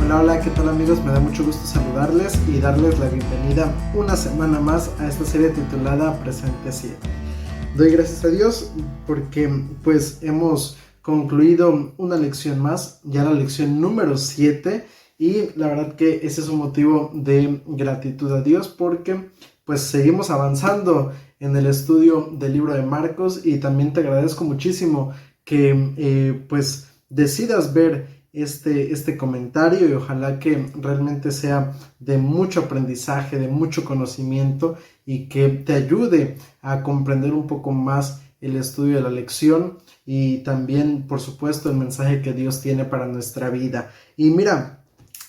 Hola, hola, ¿qué tal amigos? Me da mucho gusto saludarles y darles la bienvenida una semana más a esta serie titulada Presente 7. Doy gracias a Dios porque pues hemos concluido una lección más, ya la lección número 7, y la verdad que ese es un motivo de gratitud a Dios porque pues seguimos avanzando en el estudio del libro de Marcos, y también te agradezco muchísimo que pues decidas ver este comentario, y ojalá que realmente sea de mucho aprendizaje, de mucho conocimiento, y que te ayude a comprender un poco más el estudio de la lección y también, por supuesto, el mensaje que Dios tiene para nuestra vida. Y mira,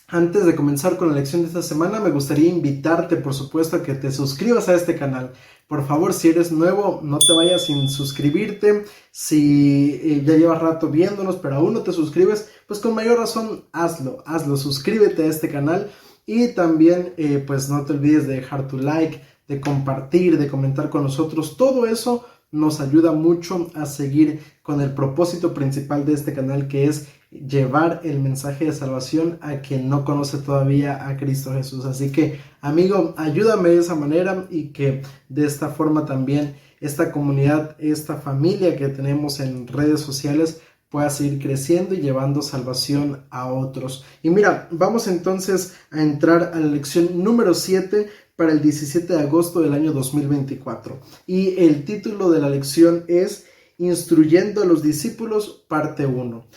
antes de comenzar con la lección de esta semana, me gustaría invitarte, por supuesto, a que te suscribas a este canal. Por favor, si eres nuevo, no te vayas sin suscribirte. Si ya llevas rato viéndonos, pero aún no te suscribes, pues con mayor razón, hazlo, suscríbete a este canal. Y también, pues no te olvides de dejar tu like, de compartir, de comentar con nosotros. Todo eso nos ayuda mucho a seguir con el propósito principal de este canal, que es llevar el mensaje de salvación a quien no conoce todavía a Cristo Jesús. Así que, amigo, ayúdame de esa manera, y que de esta forma también esta comunidad, esta familia que tenemos en redes sociales pueda seguir creciendo y llevando salvación a otros. Y mira, vamos entonces a entrar a la lección número 7 para el 17 de agosto del año 2024. Y el título de la lección es Instruyendo a los discípulos, parte 1.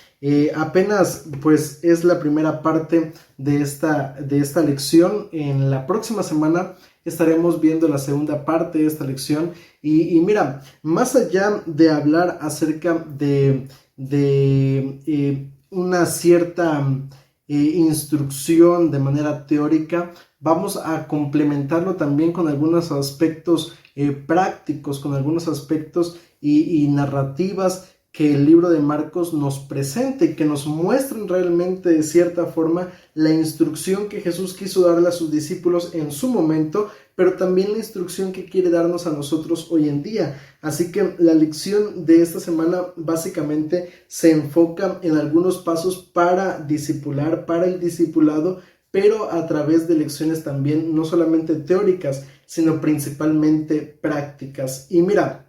Apenas pues es la primera parte de esta lección. En la próxima semana estaremos viendo la segunda parte de esta lección. Y mira, más allá de hablar acerca de una cierta instrucción de manera teórica, vamos a complementarlo también con algunos aspectos prácticos, con algunos aspectos y narrativas que el libro de Marcos nos presenta y que nos muestran realmente de cierta forma la instrucción que Jesús quiso darle a sus discípulos en su momento, pero también la instrucción que quiere darnos a nosotros hoy en día. Así que la lección de esta semana básicamente se enfoca en algunos pasos para discipular, para el discipulado, pero a través de lecciones también no solamente teóricas, sino principalmente prácticas. Y mira,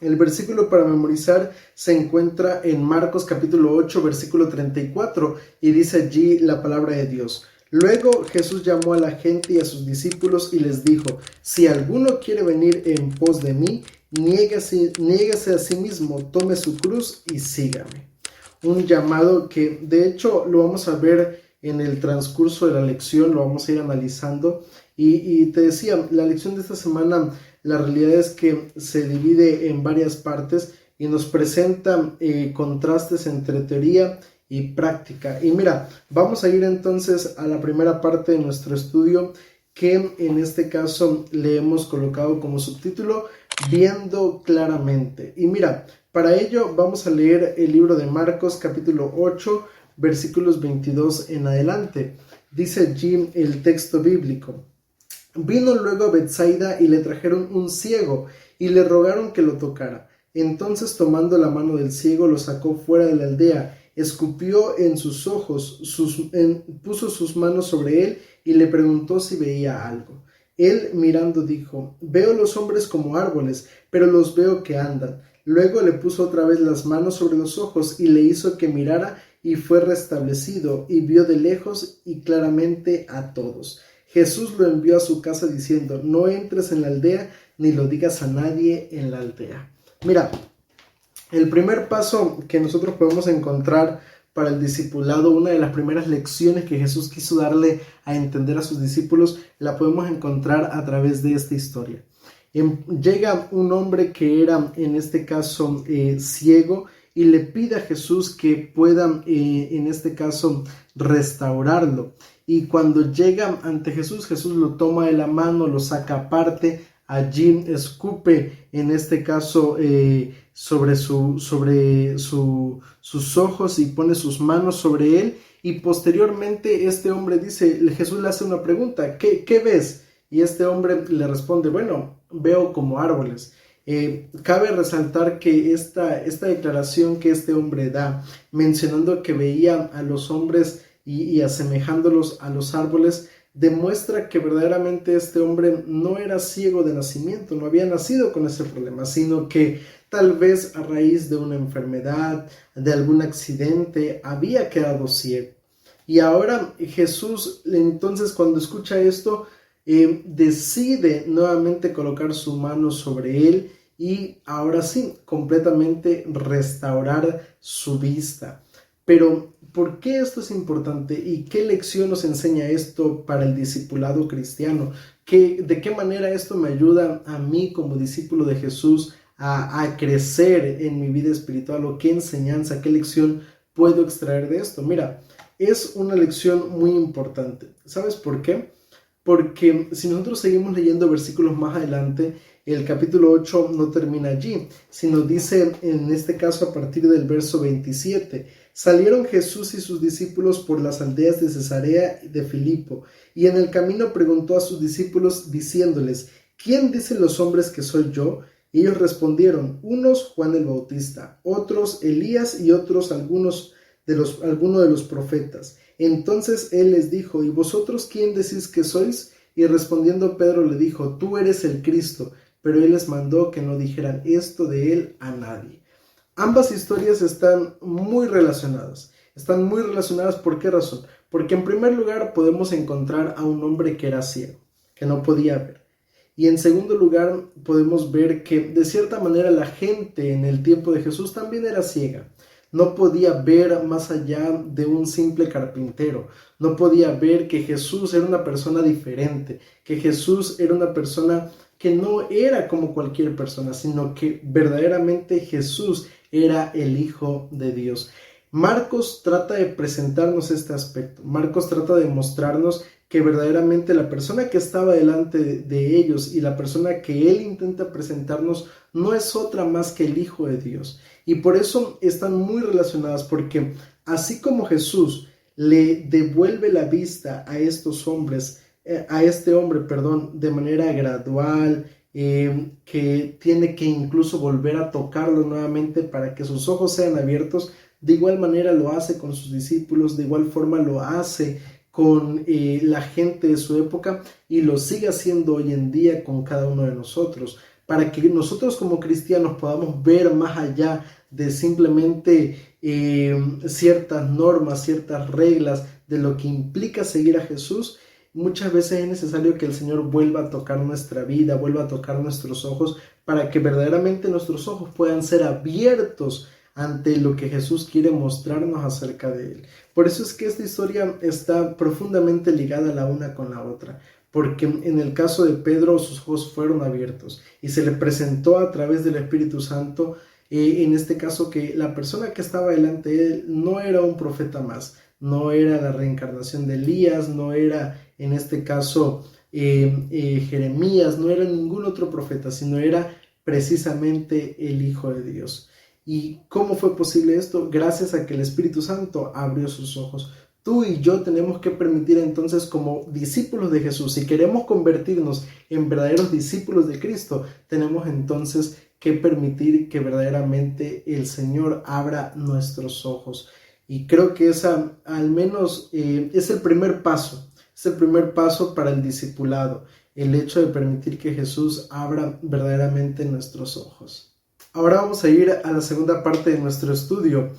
el versículo para memorizar se encuentra en Marcos capítulo 8, versículo 34, y dice allí la palabra de Dios. Luego Jesús llamó a la gente y a sus discípulos y les dijo: si alguno quiere venir en pos de mí, niéguese a sí mismo, tome su cruz y sígame. Un llamado que de hecho lo vamos a ver en el transcurso de la lección, lo vamos a ir analizando. Y te decía, la lección de esta semana, la realidad es que se divide en varias partes y nos presenta contrastes entre teoría y práctica. Y mira, vamos a ir entonces a la primera parte de nuestro estudio, que en este caso le hemos colocado como subtítulo Viendo claramente. Y mira, para ello vamos a leer el libro de Marcos capítulo 8, versículos 22 en adelante. Dice allí el texto bíblico: Vino luego a Betsaida y le trajeron un ciego y le rogaron que lo tocara. Entonces, tomando la mano del ciego, lo sacó fuera de la aldea, escupió en sus ojos, puso sus manos sobre él y le preguntó si veía algo. Él, mirando, dijo: veo los hombres como árboles, pero los veo que andan. Luego le puso otra vez las manos sobre los ojos y le hizo que mirara, y fue restablecido, y vio de lejos y claramente a todos. Jesús lo envió a su casa diciendo: no entres en la aldea ni lo digas a nadie en la aldea. Mira, el primer paso que nosotros podemos encontrar para el discipulado, una de las primeras lecciones que Jesús quiso darle a entender a sus discípulos, la podemos encontrar a través de esta historia. Llega un hombre que era en este caso ciego, y le pide a Jesús que pueda en este caso restaurarlo. Y cuando llega ante Jesús, Jesús lo toma de la mano, lo saca aparte, allí escupe en este caso sobre sus ojos y pone sus manos sobre él. Y posteriormente este hombre dice, Jesús le hace una pregunta: ¿qué ves? Y este hombre le responde: bueno, veo como árboles. Cabe resaltar que esta declaración que este hombre da, mencionando que veía a los hombres y asemejándolos a los árboles, demuestra que verdaderamente este hombre no era ciego de nacimiento, no había nacido con ese problema, sino que tal vez a raíz de una enfermedad, de algún accidente, había quedado ciego. Y ahora Jesús, entonces, cuando escucha esto, decide nuevamente colocar su mano sobre él y ahora sí, completamente restaurar su vista. Pero, ¿por qué esto es importante y qué lección nos enseña esto para el discipulado cristiano? ¿De qué manera esto me ayuda a mí como discípulo de Jesús a crecer en mi vida espiritual? ¿O qué enseñanza, qué lección puedo extraer de esto? Mira, es una lección muy importante. ¿Sabes por qué? Porque si nosotros seguimos leyendo versículos más adelante, el capítulo 8 no termina allí, sino dice en este caso a partir del verso 27, salieron Jesús y sus discípulos por las aldeas de Cesarea de Filipo, y en el camino preguntó a sus discípulos diciéndoles, ¿quién dicen los hombres que soy yo? Y ellos respondieron, unos Juan el Bautista, otros Elías y otros algunos de los profetas. Entonces él les dijo, ¿y vosotros quién decís que sois? Y respondiendo Pedro le dijo, tú eres el Cristo. Pero él les mandó que no dijeran esto de él a nadie. Ambas historias están muy relacionadas. Están muy relacionadas, ¿por qué razón? Porque en primer lugar podemos encontrar a un hombre que era ciego, que no podía ver. Y en segundo lugar podemos ver que de cierta manera la gente en el tiempo de Jesús también era ciega. No podía ver más allá de un simple carpintero. No podía ver que Jesús era una persona diferente, que Jesús era una persona que no era como cualquier persona, sino que verdaderamente Jesús era el Hijo de Dios. Marcos trata de presentarnos este aspecto. Marcos trata de mostrarnos que verdaderamente la persona que estaba delante de ellos y la persona que él intenta presentarnos no es otra más que el Hijo de Dios. Y por eso están muy relacionadas, porque así como Jesús le devuelve la vista a estos hombres, a este hombre, de manera gradual, que tiene que incluso volver a tocarlo nuevamente para que sus ojos sean abiertos, de igual manera lo hace con sus discípulos, de igual forma lo hace con la gente de su época y lo sigue haciendo hoy en día con cada uno de nosotros, para que nosotros como cristianos podamos ver más allá de simplemente ciertas normas, ciertas reglas de lo que implica seguir a Jesús. Muchas veces es necesario que el Señor vuelva a tocar nuestra vida, vuelva a tocar nuestros ojos, para que verdaderamente nuestros ojos puedan ser abiertos ante lo que Jesús quiere mostrarnos acerca de Él. Por eso es que esta historia está profundamente ligada la una con la otra, porque en el caso de Pedro sus ojos fueron abiertos y se le presentó a través del Espíritu Santo, en este caso, que la persona que estaba delante de él no era un profeta más, no era la reencarnación de Elías, no era en este caso Jeremías, no era ningún otro profeta, sino era precisamente el Hijo de Dios. ¿Y cómo fue posible esto? Gracias a que el Espíritu Santo abrió sus ojos. Tú y yo tenemos que permitir entonces, como discípulos de Jesús, si queremos convertirnos en verdaderos discípulos de Cristo, tenemos entonces que permitir que verdaderamente el Señor abra nuestros ojos. Y creo que esa al menos es el primer paso. Es el primer paso para el discipulado, el hecho de permitir que Jesús abra verdaderamente nuestros ojos. Ahora vamos a ir a la segunda parte de nuestro estudio,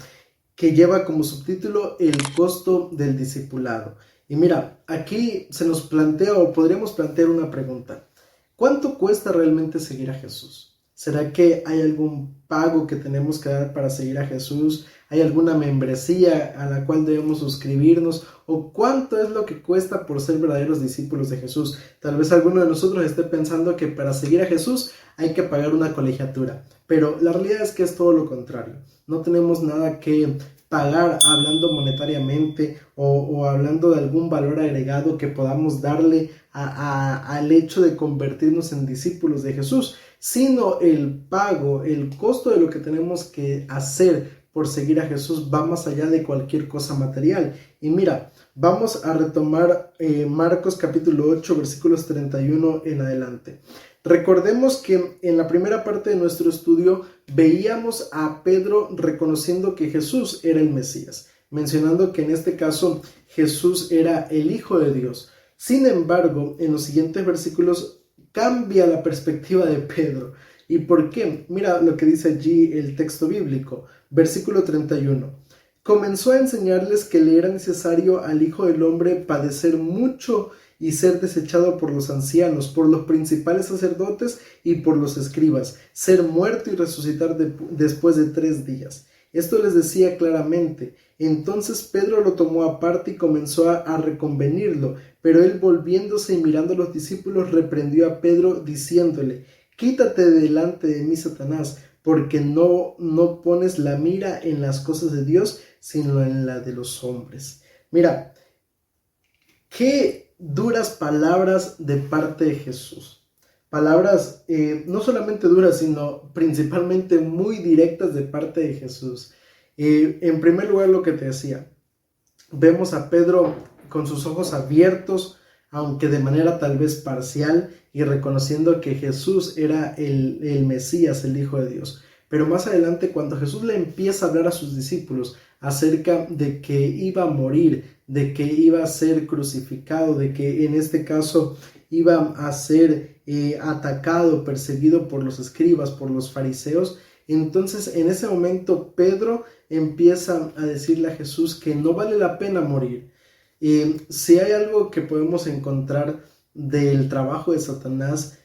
que lleva como subtítulo el costo del discipulado. Y mira, aquí se nos plantea o podríamos plantear una pregunta. ¿Cuánto cuesta realmente seguir a Jesús? ¿Será que hay algún pago que tenemos que dar para seguir a Jesús? ¿Hay alguna membresía a la cual debemos suscribirnos? ¿O cuánto es lo que cuesta por ser verdaderos discípulos de Jesús? Tal vez alguno de nosotros esté pensando que para seguir a Jesús hay que pagar una colegiatura, pero la realidad es que es todo lo contrario. No tenemos nada que pagar hablando monetariamente o hablando de algún valor agregado que podamos darle al hecho de convertirnos en discípulos de Jesús, sino el pago, el costo de lo que tenemos que hacer por seguir a Jesús va más allá de cualquier cosa material. Y mira, vamos a retomar Marcos capítulo 8, versículos 31 en adelante. Recordemos que en la primera parte de nuestro estudio veíamos a Pedro reconociendo que Jesús era el Mesías. mencionando que en este caso Jesús era el Hijo de Dios. Sin embargo, en los siguientes versículos cambia la perspectiva de Pedro. ¿Y por qué? Mira lo que dice allí el texto bíblico, versículo 31. Comenzó a enseñarles que le era necesario al Hijo del Hombre padecer mucho y ser desechado por los ancianos, por los principales sacerdotes y por los escribas, ser muerto y resucitar después de 3 días. Esto les decía claramente. Entonces Pedro lo tomó aparte y comenzó a reconvenirlo, pero él, volviéndose y mirando a los discípulos, reprendió a Pedro diciéndole: quítate de delante de mí, Satanás, porque no pones la mira en las cosas de Dios, sino en la de los hombres. Mira, qué duras palabras de parte de Jesús. Palabras no solamente duras, sino principalmente muy directas de parte de Jesús. En primer lugar, lo que te decía, vemos a Pedro con sus ojos abiertos, aunque de manera tal vez parcial, y reconociendo que Jesús era el Mesías, el Hijo de Dios. Pero más adelante, cuando Jesús le empieza a hablar a sus discípulos acerca de que iba a morir, de que iba a ser crucificado, de que en este caso iba a ser atacado, perseguido por los escribas, por los fariseos, entonces en ese momento Pedro empieza a decirle a Jesús que no vale la pena morir. Si hay algo que podemos encontrar del trabajo de Satanás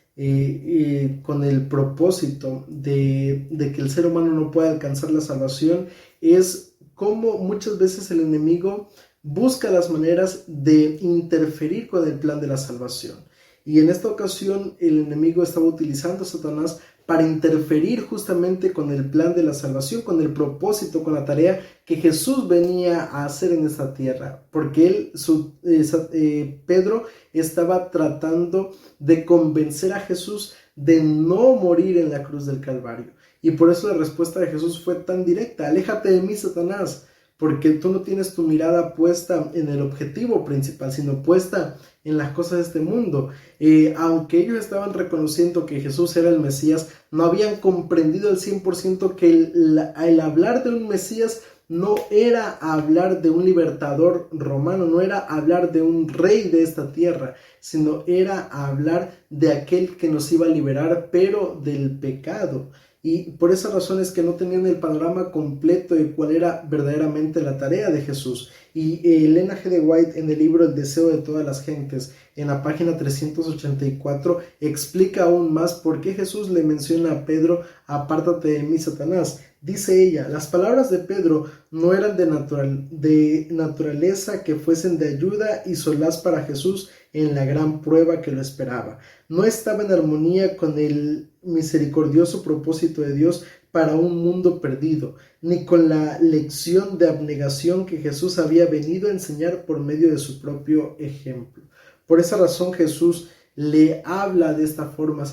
con el propósito de que el ser humano no pueda alcanzar la salvación, es cómo muchas veces el enemigo busca las maneras de interferir con el plan de la salvación. Y en esta ocasión el enemigo estaba utilizando a Satanás para interferir justamente con el plan de la salvación, con el propósito, con la tarea que Jesús venía a hacer en esta tierra, porque Pedro estaba tratando de convencer a Jesús de no morir en la cruz del Calvario. Y por eso la respuesta de Jesús fue tan directa: aléjate de mí, Satanás, porque tú no tienes tu mirada puesta en el objetivo principal, sino puesta en las cosas de este mundo. Aunque ellos estaban reconociendo que Jesús era el Mesías, no habían comprendido al 100% que el hablar de un Mesías no era hablar de un libertador romano, no era hablar de un rey de esta tierra, sino era hablar de aquel que nos iba a liberar, pero del pecado. Y por esa razón es que no tenían el panorama completo de cuál era verdaderamente la tarea de Jesús. Y Elena G. de White, en el libro El deseo de todas las gentes, en la página 384, explica aún más por qué Jesús le menciona a Pedro: apártate de mí, Satanás. Dice ella: las palabras de Pedro no eran de naturaleza que fuesen de ayuda y solaz para Jesús en la gran prueba que lo esperaba. No estaba en armonía con el misericordioso propósito de Dios para un mundo perdido, ni con la lección de abnegación que Jesús había venido a enseñar por medio de su propio ejemplo. Por esa razón Jesús le habla de esta forma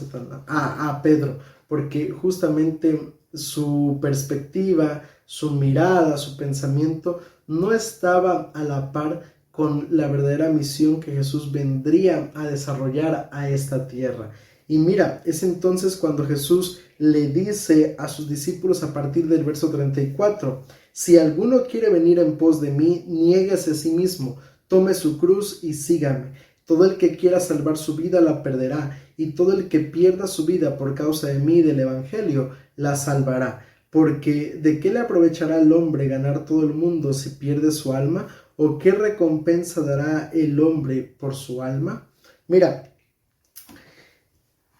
a Pedro, porque justamente su perspectiva, su mirada, su pensamiento no estaba a la par con la verdadera misión que Jesús vendría a desarrollar a esta tierra. Y mira, es entonces cuando Jesús le dice a sus discípulos a partir del verso 34: si alguno quiere venir en pos de mí, niéguese a sí mismo, tome su cruz y sígame. Todo el que quiera salvar su vida la perderá, y todo el que pierda su vida por causa de mí y del Evangelio la salvará. Porque ¿de qué le aprovechará al hombre ganar todo el mundo si pierde su alma? ¿O qué recompensa dará el hombre por su alma? Mira,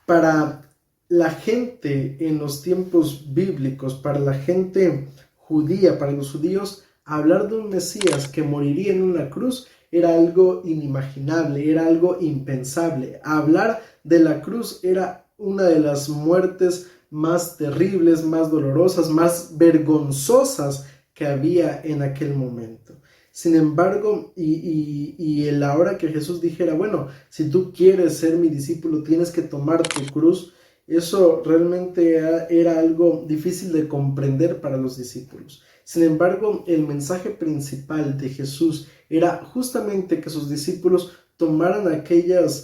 para la gente en los tiempos bíblicos, para la gente judía, para los judíos, hablar de un Mesías que moriría en una cruz era algo inimaginable, era algo impensable. Hablar de la cruz era una de las muertes más terribles, más dolorosas, más vergonzosas que había en aquel momento. Sin embargo, y en la hora que Jesús dijera: bueno, si tú quieres ser mi discípulo, tienes que tomar tu cruz, eso realmente era algo difícil de comprender para los discípulos. Sin embargo, el mensaje principal de Jesús era justamente que sus discípulos tomaran aquella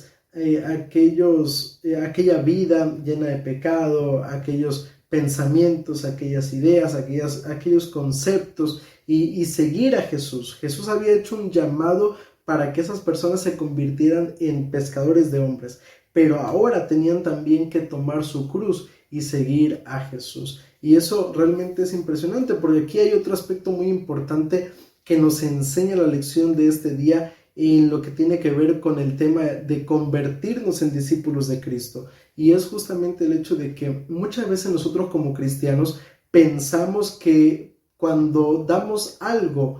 vida llena de pecado, aquellos pensamientos, aquellas ideas, aquellos conceptos y seguir a Jesús. Jesús había hecho un llamado para que esas personas se convirtieran en pescadores de hombres, pero ahora tenían también que tomar su cruz y seguir a Jesús. Y eso realmente es impresionante, porque aquí hay otro aspecto muy importante que nos enseña la lección de este día en lo que tiene que ver con el tema de convertirnos en discípulos de Cristo. Y es justamente el hecho de que muchas veces nosotros como cristianos pensamos que cuando damos algo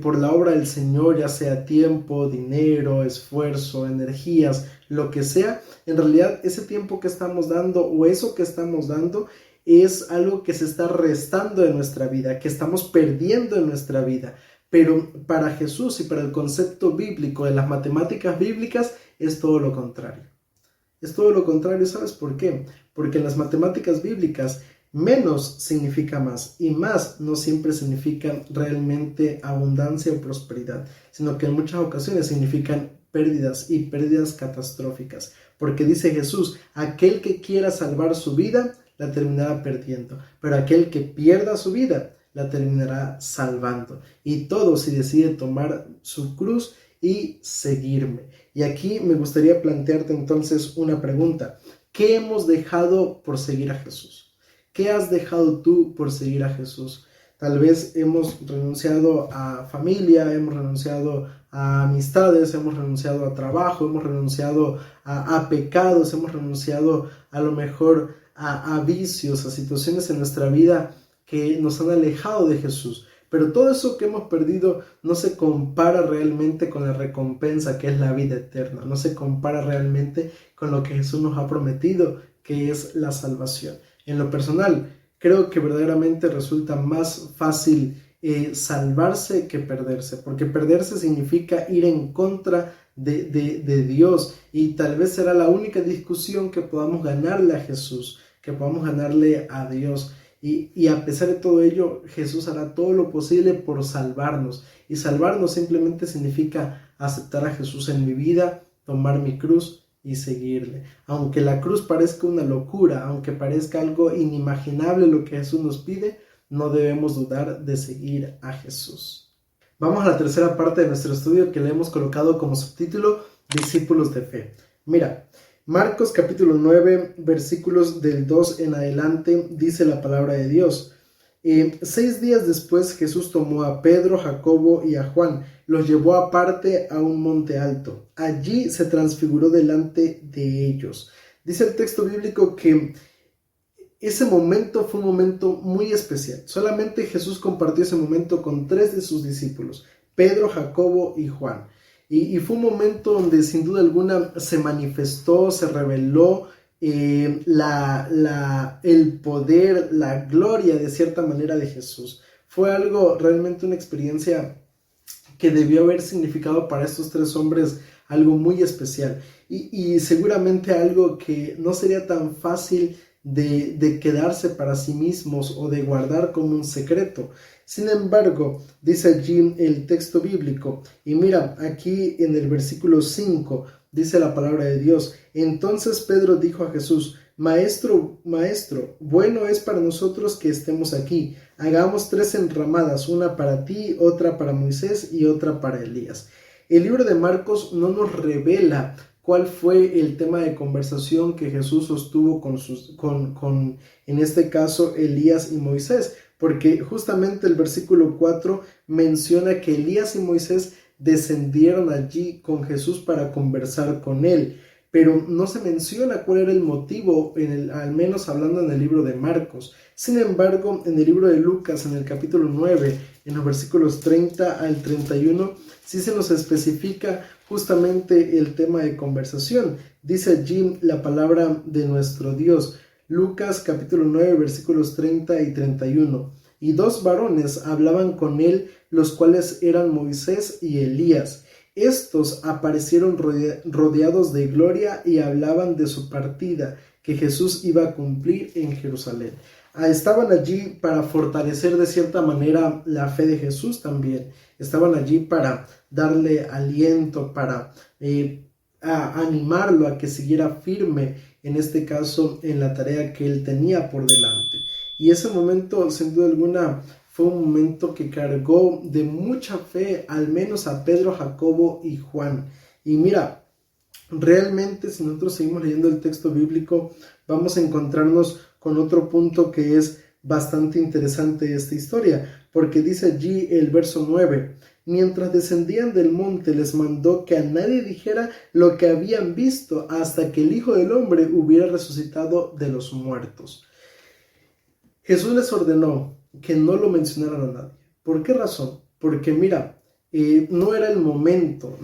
por la obra del Señor, ya sea tiempo, dinero, esfuerzo, energías, lo que sea, en realidad ese tiempo que estamos dando o eso que estamos dando es algo que se está restando de nuestra vida, que estamos perdiendo en nuestra vida. Pero para Jesús y para el concepto bíblico de las matemáticas bíblicas es todo lo contrario. Es todo lo contrario, ¿sabes por qué? Porque en las matemáticas bíblicas menos significa más y más no siempre significan realmente abundancia o prosperidad, sino que en muchas ocasiones significan pérdidas y pérdidas catastróficas. Porque dice Jesús, aquel que quiera salvar su vida, la terminará perdiendo, pero aquel que pierda su vida, la terminará salvando. Y todo si decide tomar su cruz y seguirme. Y aquí me gustaría plantearte entonces una pregunta. ¿Qué hemos dejado por seguir a Jesús? ¿Qué has dejado tú por seguir a Jesús? Tal vez hemos renunciado a familia, hemos renunciado a amistades, hemos renunciado a trabajo, hemos renunciado a pecados, hemos renunciado a lo mejor a vicios, a situaciones en nuestra vida que nos han alejado de Jesús. Pero todo eso que hemos perdido no se compara realmente con la recompensa que es la vida eterna. No se compara realmente con lo que Jesús nos ha prometido, que es la salvación. En lo personal, creo que verdaderamente resulta más fácil salvarse que perderse. Porque perderse significa ir en contra de Dios. Y tal vez será la única discusión que podamos ganarle a Jesús, que podamos ganarle a Dios. Y a pesar de todo ello, Jesús hará todo lo posible por salvarnos. Y salvarnos simplemente significa aceptar a Jesús en mi vida, tomar mi cruz y seguirle. Aunque la cruz parezca una locura, aunque parezca algo inimaginable lo que Jesús nos pide, no debemos dudar de seguir a Jesús. Vamos a la tercera parte de nuestro estudio que le hemos colocado como subtítulo Discípulos de Fe. Mira, Marcos capítulo 9, versículos del 2 en adelante, dice la palabra de Dios. 6 días después Jesús tomó a Pedro, Jacobo y a Juan, los llevó aparte a un monte alto. Allí se transfiguró delante de ellos. Dice el texto bíblico que ese momento fue un momento muy especial. Solamente Jesús compartió ese momento con 3 de sus discípulos, Pedro, Jacobo y Juan. Y fue un momento donde sin duda alguna se manifestó, se reveló el poder, la gloria de cierta manera de Jesús. Fue algo, realmente una experiencia que debió haber significado para estos 3 hombres algo muy especial. Y seguramente algo que no sería tan fácil de quedarse para sí mismos o de guardar como un secreto. Sin embargo, dice allí el texto bíblico, y mira, aquí en el versículo 5 dice la palabra de Dios: entonces Pedro dijo a Jesús, Maestro, bueno es para nosotros que estemos aquí. Hagamos 3 enramadas, una para ti, otra para Moisés y otra para Elías. El libro de Marcos no nos revela cuál fue el tema de conversación que Jesús sostuvo con en este caso, Elías y Moisés, porque justamente el versículo 4 menciona que Elías y Moisés descendieron allí con Jesús para conversar con él, pero no se menciona cuál era el motivo, al menos hablando en el libro de Marcos. Sin embargo, en el libro de Lucas, en el capítulo 9, en los versículos 30 al 31, sí se nos especifica justamente el tema de conversación. Dice allí la palabra de nuestro Dios, Lucas capítulo 9, versículos 30 y 31. Y 2 varones hablaban con él, los cuales eran Moisés y Elías. Estos aparecieron rodeados de gloria y hablaban de su partida, que Jesús iba a cumplir en Jerusalén. Estaban allí para fortalecer de cierta manera la fe de Jesús también. Estaban allí para darle aliento, para animarlo a que siguiera firme, en este caso, en la tarea que él tenía por delante. Y ese momento, sin duda alguna, fue un momento que cargó de mucha fe, al menos a Pedro, Jacobo y Juan. Y mira, realmente si nosotros seguimos leyendo el texto bíblico, vamos a encontrarnos con otro punto que es bastante interesante de esta historia, porque dice allí el verso 9: mientras descendían del monte les mandó que a nadie dijera lo que habían visto hasta que el Hijo del Hombre hubiera resucitado de los muertos. Jesús les ordenó que no lo mencionaran a nadie. ¿Por qué razón? Porque mira, no era el momento.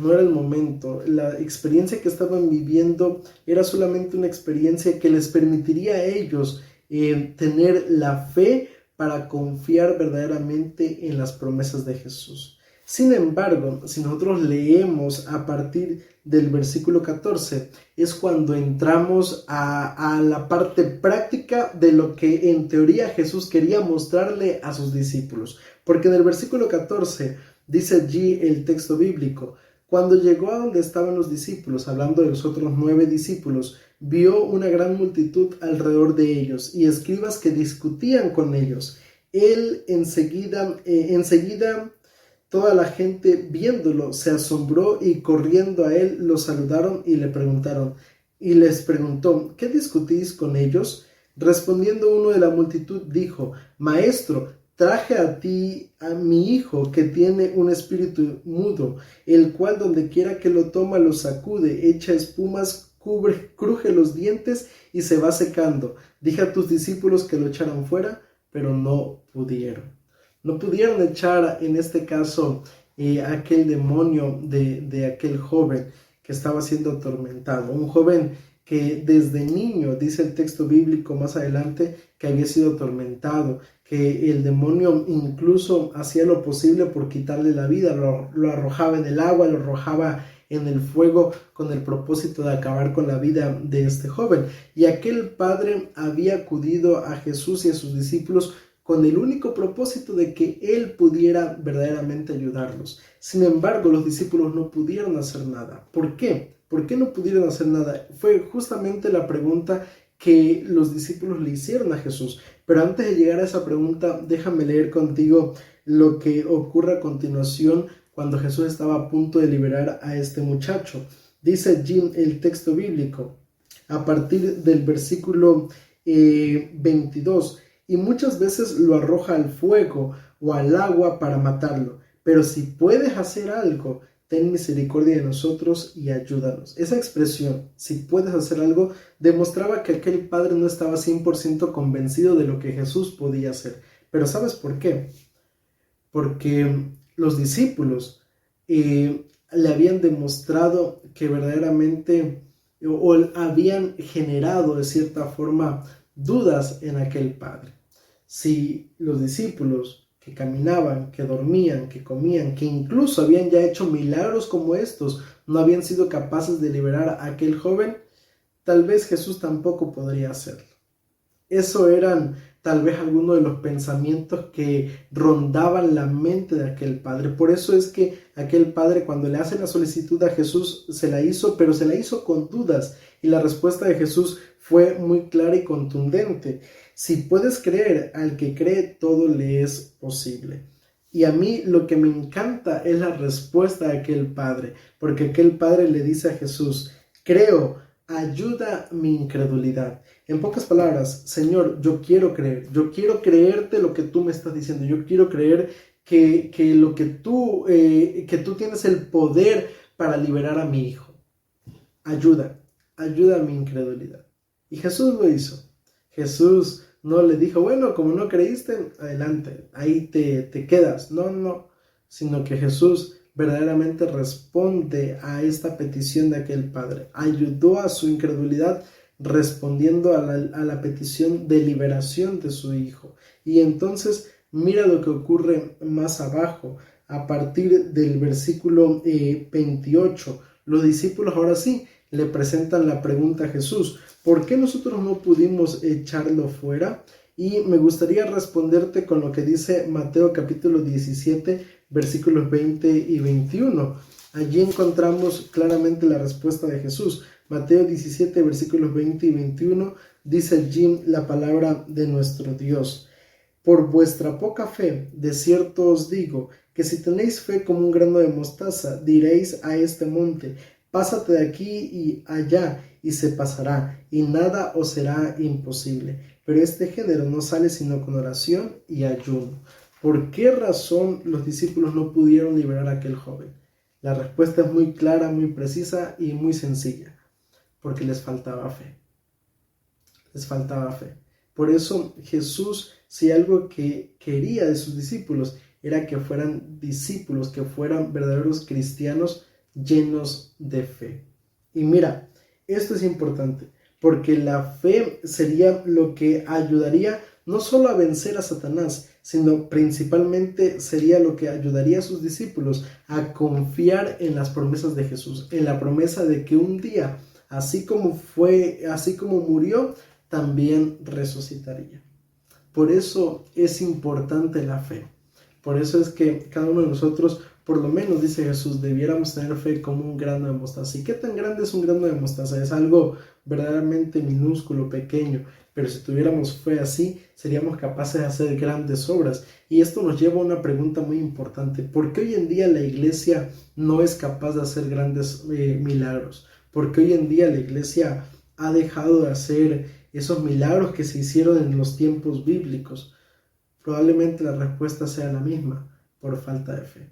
La experiencia que estaban viviendo era solamente una experiencia que les permitiría a ellos tener la fe para confiar verdaderamente en las promesas de Jesús. Sin embargo, si nosotros leemos a partir del versículo 14, es cuando entramos a la parte práctica de lo que en teoría Jesús quería mostrarle a sus discípulos. Porque en el versículo 14 dice allí el texto bíblico: cuando llegó a donde estaban los discípulos, hablando de los otros 9 discípulos, vio una gran multitud alrededor de ellos y escribas que discutían con ellos. Él enseguida toda la gente viéndolo se asombró y corriendo a él lo saludaron y les preguntó: ¿qué discutís con ellos? Respondiendo uno de la multitud dijo: Maestro, traje a ti a mi hijo que tiene un espíritu mudo, el cual donde quiera que lo toma lo sacude, echa espumas, cruje los dientes y se va secando. Dije a tus discípulos que lo echaran fuera, pero no pudieron. No pudieron echar en este caso aquel demonio de aquel joven que estaba siendo atormentado. Un joven que desde niño, dice el texto bíblico más adelante, que había sido atormentado, que el demonio incluso hacía lo posible por quitarle la vida, lo arrojaba en el agua, lo arrojaba en el fuego con el propósito de acabar con la vida de este joven. Y aquel padre había acudido a Jesús y a sus discípulos con el único propósito de que él pudiera verdaderamente ayudarlos. Sin embargo, los discípulos no pudieron hacer nada. ¿Por qué? ¿Por qué no pudieron hacer nada? Fue justamente la pregunta que los discípulos le hicieron a Jesús. Pero antes de llegar a esa pregunta, déjame leer contigo lo que ocurre a continuación cuando Jesús estaba a punto de liberar a este muchacho. Dice allí el texto bíblico, a partir del versículo 22, y muchas veces lo arroja al fuego o al agua para matarlo. Pero si puedes hacer algo, ten misericordia de nosotros y ayúdanos. Esa expresión, si puedes hacer algo, demostraba que aquel padre no estaba 100% convencido de lo que Jesús podía hacer. Pero ¿sabes por qué? Porque los discípulos le habían demostrado que verdaderamente o habían generado de cierta forma dudas en aquel padre. Si los discípulos que caminaban, que dormían, que comían, que incluso habían ya hecho milagros como estos, no habían sido capaces de liberar a aquel joven, tal vez Jesús tampoco podría hacerlo. Eso eran tal vez algunos de los pensamientos que rondaban la mente de aquel padre. Por eso es que aquel padre, cuando le hace la solicitud a Jesús, se la hizo, pero se la hizo con dudas. Y la respuesta de Jesús fue muy clara y contundente. Si puedes creer, al que cree todo le es posible. Y a mí lo que me encanta es la respuesta de aquel padre, porque aquel padre le dice a Jesús: creo, ayuda mi incredulidad. En pocas palabras, Señor, yo quiero creerte lo que tú me estás diciendo, yo quiero creer que tú tienes el poder para liberar a mi hijo. Ayuda a mi incredulidad. Y Jesús lo hizo. Jesús no le dijo: bueno, como no creíste, adelante, ahí te quedas. No, sino que Jesús verdaderamente responde a esta petición de aquel padre. Ayudó a su incredulidad respondiendo a la petición de liberación de su hijo. Y entonces mira lo que ocurre más abajo, a partir del versículo 28. Los discípulos ahora sí le presentan la pregunta a Jesús: ¿por qué nosotros no pudimos echarlo fuera? Y me gustaría responderte con lo que dice Mateo capítulo 17, versículos 20 y 21. Allí encontramos claramente la respuesta de Jesús. Mateo 17, versículos 20 y 21, dice allí la palabra de nuestro Dios: Por vuestra poca fe, de cierto os digo, que si tenéis fe como un grano de mostaza, diréis a este monte, pásate de aquí y allá, y se pasará, y nada os será imposible. Pero este género no sale sino con oración y ayuno. ¿Por qué razón los discípulos no pudieron liberar a aquel joven? La respuesta es muy clara, muy precisa y muy sencilla. Porque les faltaba fe. Les faltaba fe. Por eso Jesús, si algo que quería de sus discípulos, era que fueran discípulos, que fueran verdaderos cristianos llenos de fe. Y mira, esto es importante, porque la fe sería lo que ayudaría no solo a vencer a Satanás, sino principalmente sería lo que ayudaría a sus discípulos a confiar en las promesas de Jesús, en la promesa de que un día, así como murió, también resucitaría. Por eso es importante la fe. Por eso es que cada uno de nosotros, por lo menos, dice Jesús, debiéramos tener fe como un grano de mostaza. ¿Y qué tan grande es un grano de mostaza? Es algo verdaderamente minúsculo, pequeño. Pero si tuviéramos fe así, seríamos capaces de hacer grandes obras. Y esto nos lleva a una pregunta muy importante. ¿Por qué hoy en día la iglesia no es capaz de hacer grandes milagros? ¿Por qué hoy en día la iglesia ha dejado de hacer esos milagros que se hicieron en los tiempos bíblicos? Probablemente la respuesta sea la misma, por falta de fe.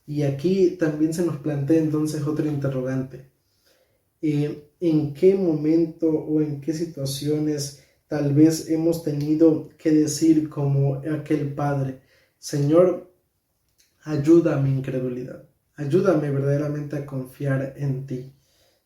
Y aquí también se nos plantea entonces otro interrogante. ¿En qué momento o en qué situaciones tal vez hemos tenido que decir como aquel padre: Señor, ayuda a mi incredulidad, ayúdame verdaderamente a confiar en ti?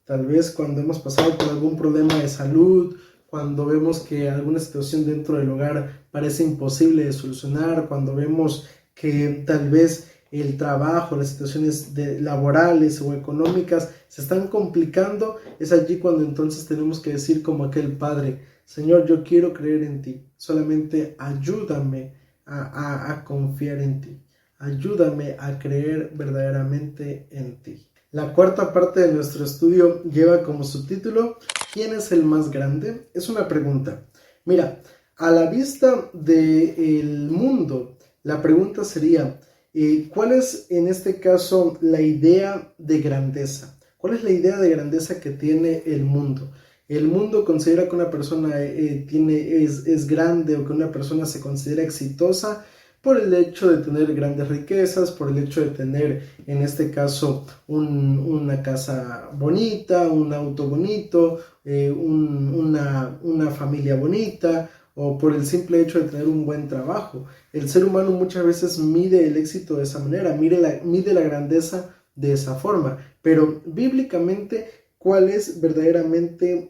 Tal vez cuando hemos pasado por algún problema de salud, cuando vemos que alguna situación dentro del hogar parece imposible de solucionar, cuando vemos que tal vez el trabajo, las situaciones laborales o económicas se están complicando, es allí cuando entonces tenemos que decir como aquel padre: Señor, yo quiero creer en ti, solamente ayúdame a confiar en ti, ayúdame a creer verdaderamente en ti. La cuarta parte de nuestro estudio lleva como subtítulo: ¿quién es el más grande? Es una pregunta. Mira, a la vista del mundo, la pregunta sería: ¿cuál es en este caso la idea de grandeza? ¿Cuál es la idea de grandeza que tiene el mundo? El mundo considera que una persona es grande, o que una persona se considera exitosa por el hecho de tener grandes riquezas, por el hecho de tener, en este caso, una casa bonita, un auto bonito, una familia bonita, o por el simple hecho de tener un buen trabajo. El ser humano muchas veces mide el éxito de esa manera, mide la grandeza de esa forma. Pero bíblicamente, ¿cuál es verdaderamente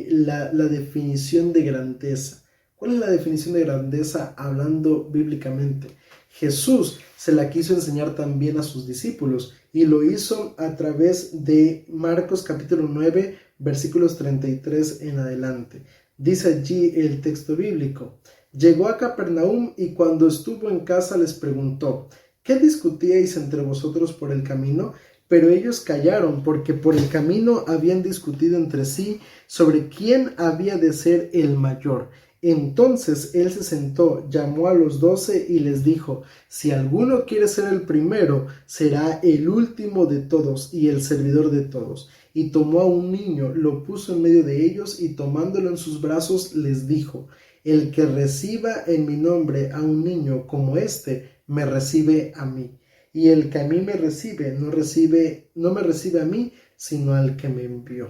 la definición de grandeza? ¿Cuál es la definición de grandeza hablando bíblicamente? Jesús se la quiso enseñar también a sus discípulos, y lo hizo a través de Marcos capítulo 9, versículos 33 en adelante. Dice allí el texto bíblico: llegó a Capernaum y cuando estuvo en casa les preguntó: ¿qué discutíais entre vosotros por el camino? Pero ellos callaron, porque por el camino habían discutido entre sí sobre quién había de ser el mayor. Entonces él se sentó, llamó a los 12 y les dijo: si alguno quiere ser el primero, será el último de todos y el servidor de todos. Y tomó a un niño, lo puso en medio de ellos, y tomándolo en sus brazos les dijo: el que reciba en mi nombre a un niño como este, me recibe a mí. Y el que a mí me recibe, no me recibe a mí, sino al que me envió.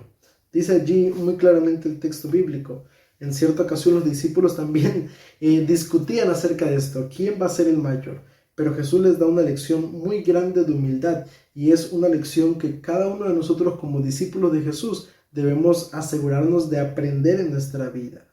Dice allí muy claramente el texto bíblico. En cierta ocasión los discípulos también discutían acerca de esto: ¿quién va a ser el mayor? Pero Jesús les da una lección muy grande de humildad, y es una lección que cada uno de nosotros como discípulos de Jesús debemos asegurarnos de aprender en nuestra vida.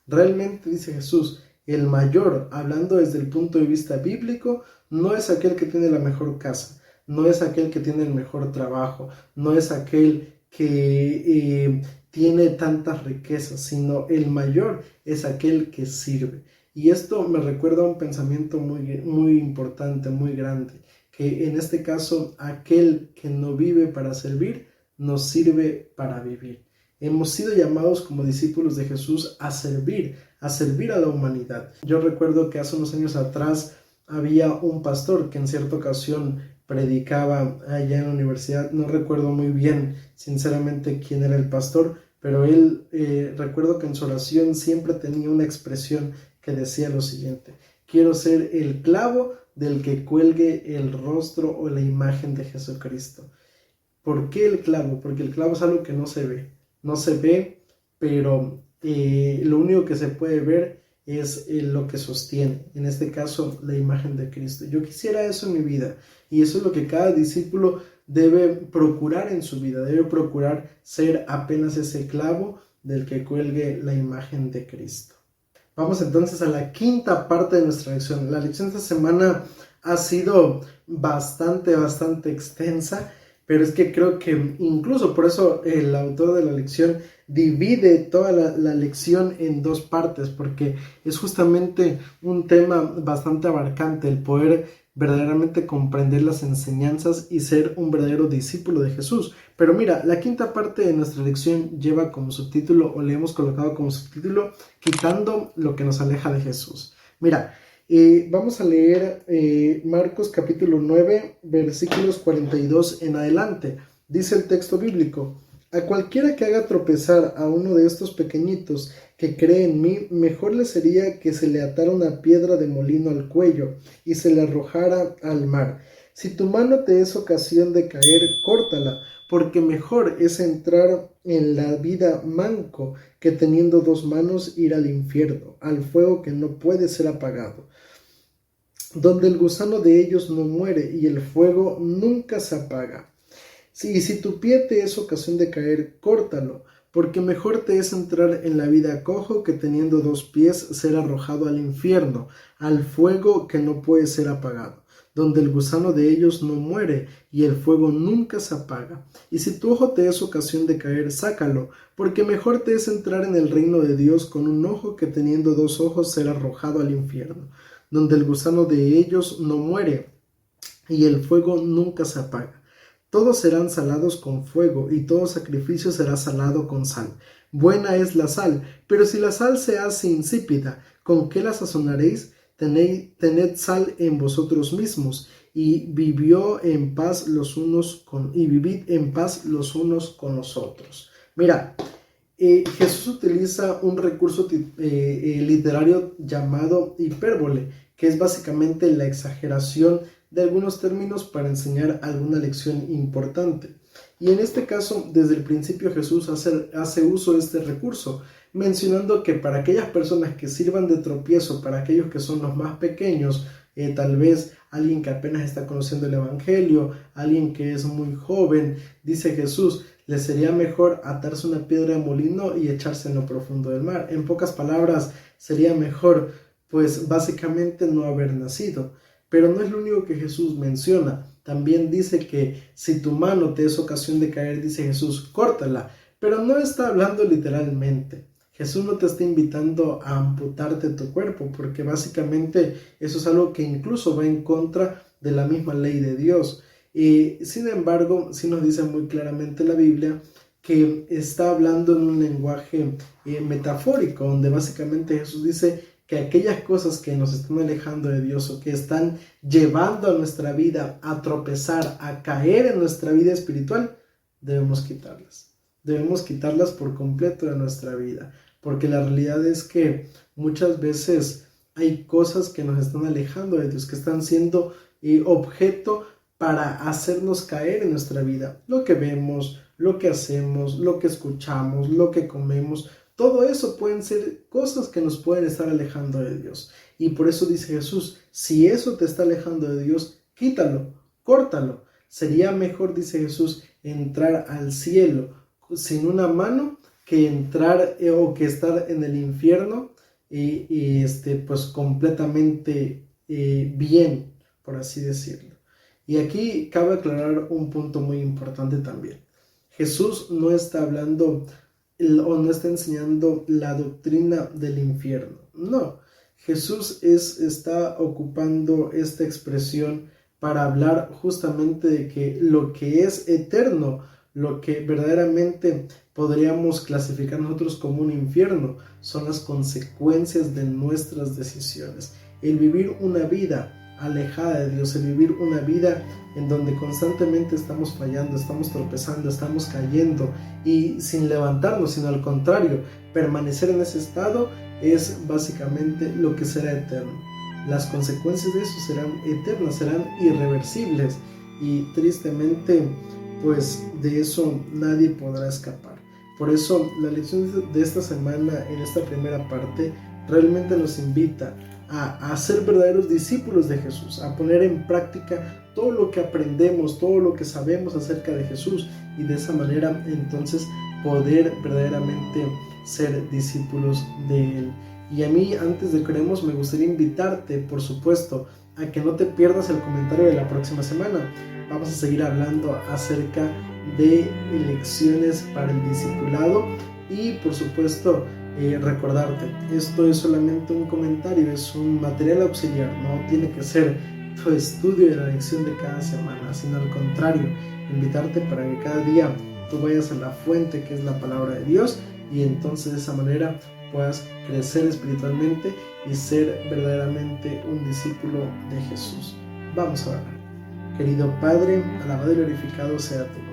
Realmente, dice Jesús, el mayor, hablando desde el punto de vista bíblico, no es aquel que tiene la mejor casa, no es aquel que tiene el mejor trabajo, no es aquel que tiene tantas riquezas, sino el mayor es aquel que sirve. Y esto me recuerda a un pensamiento muy importante, muy grande, que en este caso aquel que no vive para servir, no sirve para vivir. Hemos sido llamados como discípulos de Jesús a servir a la humanidad. Yo recuerdo que hace unos años atrás había un pastor que en cierta ocasión predicaba allá en la universidad. No recuerdo muy bien, sinceramente, quién era el pastor, pero él, recuerdo que en su oración siempre tenía una expresión que decía lo siguiente: quiero ser el clavo del que cuelgue el rostro o la imagen de Jesucristo. ¿Por qué el clavo? Porque el clavo es algo que no se ve, pero lo único que se puede ver es lo que sostiene, en este caso la imagen de Cristo. Yo quisiera eso en mi vida, y eso es lo que cada discípulo debe procurar en su vida, debe procurar ser apenas ese clavo del que cuelgue la imagen de Cristo. Vamos entonces a la quinta parte de nuestra lección. La lección de esta semana ha sido bastante extensa, pero es que creo que incluso por eso el autor de la lección divide toda la lección en dos partes, porque es justamente un tema bastante abarcante, el poder verdaderamente comprender las enseñanzas y ser un verdadero discípulo de Jesús. Pero mira, la quinta parte de nuestra lección lleva como subtítulo, o le hemos colocado como subtítulo, quitando lo que nos aleja de Jesús. Mira, vamos a leer Marcos capítulo 9, versículos 42 en adelante. Dice el texto bíblico: a cualquiera que haga tropezar a uno de estos pequeñitos que cree en mí, mejor le sería que se le atara una piedra de molino al cuello y se le arrojara al mar. Si tu mano te es ocasión de caer, córtala, porque mejor es entrar en la vida manco que teniendo dos manos ir al infierno, al fuego que no puede ser apagado, donde el gusano de ellos no muere y el fuego nunca se apaga. Si tu pie te es ocasión de caer, córtalo, porque mejor te es entrar en la vida cojo que teniendo dos pies ser arrojado al infierno, al fuego que no puede ser apagado, donde el gusano de ellos no muere y el fuego nunca se apaga. Y si tu ojo te es ocasión de caer, sácalo, porque mejor te es entrar en el reino de Dios con un ojo que teniendo dos ojos ser arrojado al infierno, donde el gusano de ellos no muere y el fuego nunca se apaga. Todos serán salados con fuego, y todo sacrificio será salado con sal. Buena es la sal, pero si la sal se hace insípida, ¿con qué la sazonaréis? Tened sal en vosotros mismos, y vivid en paz los unos con los otros. Mira, Jesús utiliza un recurso literario llamado hipérbole, que es básicamente la exageración de algunos términos para enseñar alguna lección importante. Y en este caso, desde el principio Jesús hace uso de este recurso, mencionando que para aquellas personas que sirvan de tropiezo, para aquellos que son los más pequeños, tal vez alguien que apenas está conociendo el Evangelio, alguien que es muy joven, dice Jesús, le sería mejor atarse una piedra de molino y echarse en lo profundo del mar. En pocas palabras, sería mejor, pues básicamente no haber nacido. Pero no es lo único que Jesús menciona. También dice que si tu mano te es ocasión de caer, dice Jesús, córtala. Pero no está hablando literalmente. Jesús no te está invitando a amputarte tu cuerpo, porque básicamente eso es algo que incluso va en contra de la misma ley de Dios. Y sin embargo, sí nos dice muy claramente la Biblia que está hablando en un lenguaje metafórico, donde básicamente Jesús dice que aquellas cosas que nos están alejando de Dios o que están llevando a nuestra vida a tropezar, a caer en nuestra vida espiritual, debemos quitarlas. Debemos quitarlas por completo de nuestra vida, porque la realidad es que muchas veces hay cosas que nos están alejando de Dios, que están siendo objeto para hacernos caer en nuestra vida. Lo que vemos, lo que hacemos, lo que escuchamos, lo que comemos, todo eso pueden ser cosas que nos pueden estar alejando de Dios. Y por eso dice Jesús, si eso te está alejando de Dios, quítalo, córtalo. Sería mejor, dice Jesús, entrar al cielo sin una mano que entrar o que estar en el infierno pues completamente bien, por así decirlo. Y aquí cabe aclarar un punto muy importante también. Jesús no está hablando o no está enseñando la doctrina del infierno. No, Jesús está ocupando esta expresión para hablar justamente de que lo que es eterno lo que verdaderamente podríamos clasificar nosotros como un infierno son las consecuencias de nuestras decisiones. El vivir una vida alejada de Dios, el vivir una vida en donde constantemente estamos fallando, estamos tropezando, estamos cayendo y sin levantarnos, sino al contrario, permanecer en ese estado es básicamente lo que será eterno. Las consecuencias de eso serán eternas, serán irreversibles y tristemente pues de eso nadie podrá escapar. Por eso la lección de esta semana en esta primera parte realmente nos invita a ser verdaderos discípulos de Jesús, a poner en práctica todo lo que aprendemos, todo lo que sabemos acerca de Jesús y de esa manera entonces poder verdaderamente ser discípulos de Él. Y a mí, antes de que oremos, me gustaría invitarte, por supuesto, a que no te pierdas el comentario de la próxima semana. Vamos a seguir hablando acerca de elecciones para el discipulado y, por supuesto, recordarte, esto es solamente un comentario, es un material auxiliar, no tiene que ser tu estudio de la lección de cada semana, sino al contrario, invitarte para que cada día tú vayas a la fuente que es la palabra de Dios y entonces de esa manera puedas crecer espiritualmente y ser verdaderamente un discípulo de Jesús. Vamos a orar. Querido Padre, alabado y glorificado sea tu nombre.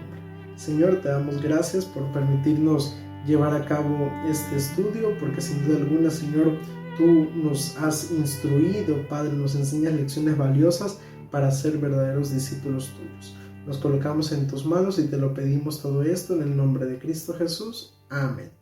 Señor, te damos gracias por permitirnos llevar a cabo este estudio, porque sin duda alguna, Señor, tú nos has instruido, Padre, nos enseñas lecciones valiosas para ser verdaderos discípulos tuyos. Nos colocamos en tus manos y te lo pedimos todo esto en el nombre de Cristo Jesús. Amén.